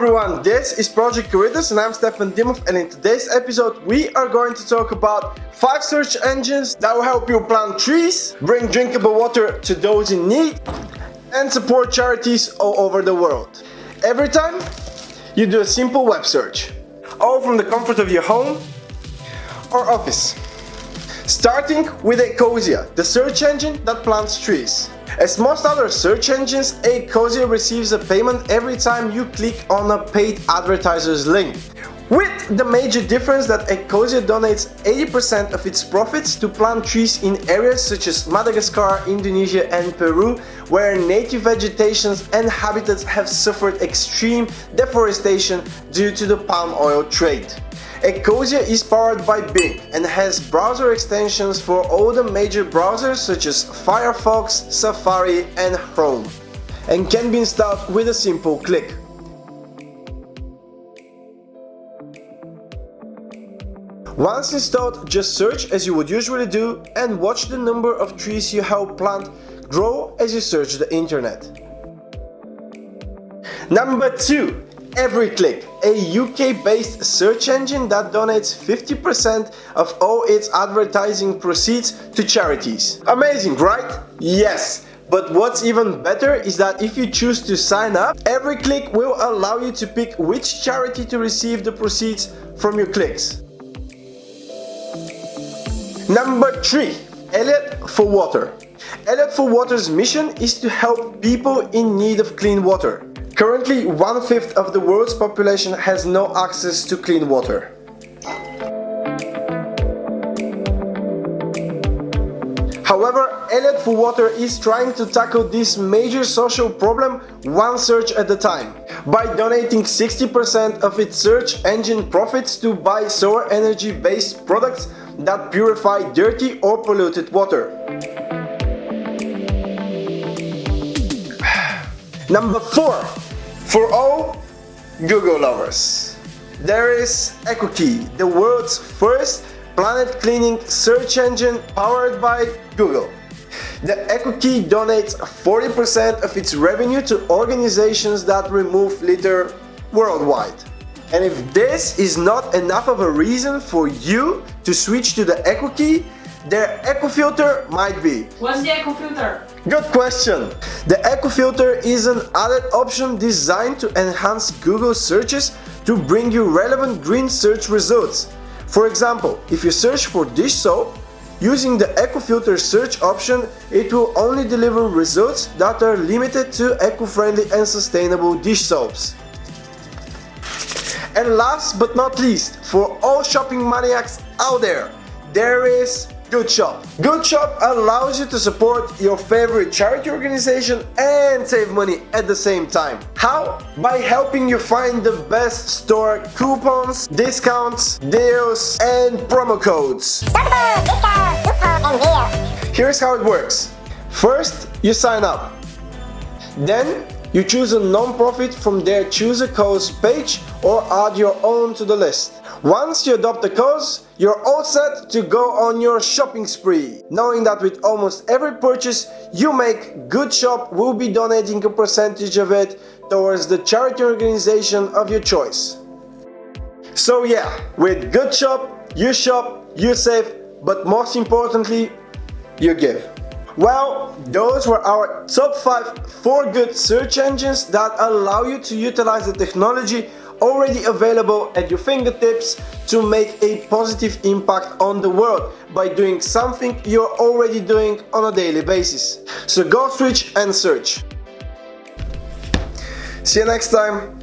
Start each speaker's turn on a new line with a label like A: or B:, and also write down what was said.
A: everyone, this is Project Caritas and I'm Stefan Dimov, and in today's episode we are going to talk about 5 search engines that will help you plant trees, bring drinkable water to those in need, and support charities all over the world. Every time you do a simple web search, all from the comfort of your home or office. Starting with Ecosia, the search engine that plants trees. As most other search engines, Ecosia receives a payment every time you click on a paid advertiser's link. With the major difference that Ecosia donates 80% of its profits to plant trees in areas such as Madagascar, Indonesia and Peru, where native vegetations and habitats have suffered extreme deforestation due to the palm oil trade. Ecosia is powered by Bing and has browser extensions for all the major browsers such as Firefox, Safari and Chrome, and can be installed with a simple click. Once installed, just search as you would usually do and watch the number of trees you help plant grow as you search the internet. Number 2. EveryClick, a UK-based search engine that donates 50% of all its advertising proceeds to charities. Amazing, right? Yes! But what's even better is that if you choose to sign up, EveryClick will allow you to pick which charity to receive the proceeds from your clicks. Number 3. Elliot for Water. Elliot for Water's mission is to help people in need of clean water. Currently, 1/5 of the world's population has no access to clean water. However, Elliot for Water is trying to tackle this major social problem one search at a time, by donating 60% of its search engine profits to buy solar energy-based products that purify dirty or polluted water. Number 4. For all Google lovers, there is Ecozy, the world's first planet-cleaning search engine powered by Google. The Ecozy donates 40% of its revenue to organizations that remove litter worldwide. And if this is not enough of a reason for you to switch to the Ecozy, their EcoFilter might be.
B: What's the EcoFilter?
A: Good question! The EcoFilter is an added option designed to enhance Google searches to bring you relevant green search results. For example, if you search for dish soap, using the EcoFilter search option, it will only deliver results that are limited to eco-friendly and sustainable dish soaps. And last but not least, for all shopping maniacs out there, there is Good Shop. Good Shop allows you to support your favorite charity organization and save money at the same time. How? By helping you find the best store coupons, discounts, deals, and promo codes.
C: Discounts, coupons, and deals.
A: Here's how it works. First, you sign up. Then, you choose a non-profit from their Choose a Cause page or add your own to the list. Once you adopt the cause, you're all set to go on your shopping spree, knowing that with almost every purchase you make, Good Shop will be donating a percentage of it towards the charity organization of your choice. So yeah, with Good Shop, you save, but most importantly, you give. Well, those were our top 5 for good search engines that allow you to utilize the technology already available at your fingertips to make a positive impact on the world by doing something you're already doing on a daily basis. So go switch and search. See you next time.